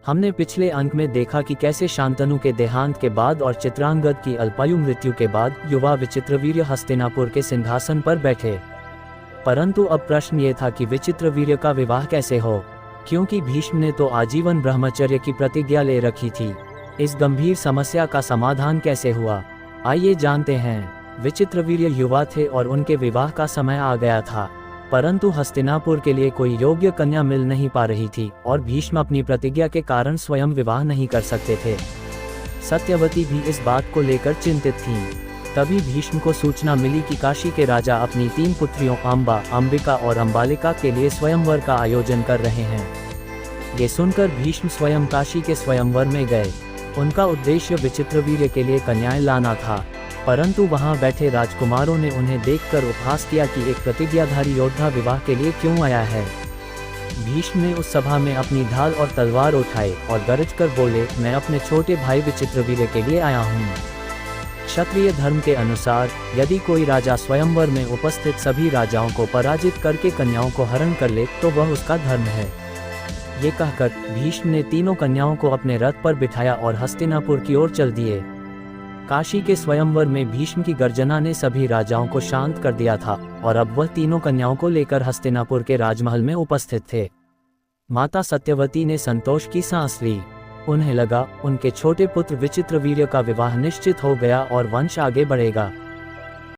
हमने पिछले अंक में देखा कि कैसे शांतनु के देहांत के बाद और चित्रांगद की अल्पायु मृत्यु के बाद युवा विचित्रवीर्य हस्तिनापुर के सिंहासन पर बैठे। परंतु अब प्रश्न ये था कि विचित्रवीर्य का विवाह कैसे हो, क्योंकि भीष्म ने तो आजीवन ब्रह्मचर्य की प्रतिज्ञा ले रखी थी। इस गंभीर समस्या का समाधान कैसे हुआ, आइए जानते हैं। विचित्रवीर्य युवा थे और उनके विवाह का समय आ गया था, परंतु हस्तिनापुर के लिए कोई योग्य कन्या मिल नहीं पा रही थी और भीष्म अपनी प्रतिज्ञा के कारण स्वयं विवाह नहीं कर सकते थे। सत्यवती भी इस बात को लेकर चिंतित थीं। तभी भीष्म को सूचना मिली कि काशी के राजा अपनी 3 पुत्रियों अंबा, अंबिका और अंबालिका के लिए स्वयंवर का आयोजन कर रहे हैं। ये सुनकर भीष्म स्वयं काशी के स्वयंवर में गए। उनका उद्देश्य विचित्रवीर्य के लिए कन्याएं लाना था, परंतु वहां बैठे राजकुमारों ने उन्हें देखकर उपहास किया कि एक प्रतिज्ञाधारी योद्धा विवाह के लिए क्यों आया है। भीष्म ने उस सभा में अपनी ढाल और तलवार उठाए और गरज कर बोले, मैं अपने छोटे भाई विचित्रवीर्य के लिए आया हूँ। क्षत्रिय धर्म के अनुसार यदि कोई राजा स्वयंवर में उपस्थित सभी राजाओं को पराजित करके कन्याओं को हरण कर ले तो वह उसका धर्म है। ये कहकर भीष्म ने तीनों कन्याओं को अपने रथ पर बिठाया और हस्तिनापुर की ओर चल दिए। काशी के स्वयंवर में भीष्म की गर्जना ने सभी राजाओं को शांत कर दिया था और अब वह तीनों कन्याओं को लेकर हस्तिनापुर के राजमहल में उपस्थित थे। माता सत्यवती ने संतोष की सांस ली। उन्हें लगा उनके छोटे पुत्र विचित्रवीर्य का विवाह निश्चित हो गया और वंश आगे बढ़ेगा।